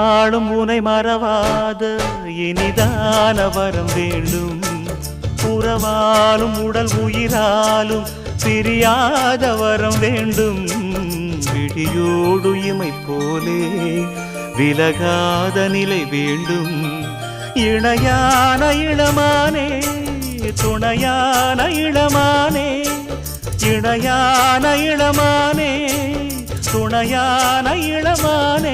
நாளும் உனை மறவாத இனிதான வரம் வேண்டும். உறவாலும் உடல் உயிராலும் பிரியாத வரம் வேண்டும். விழியோடு இமை போலே விலகாத நிலை வேண்டும். இணையான இளமானே துணையான இளமானே, இணையான இளமானே துணையான இளமானே.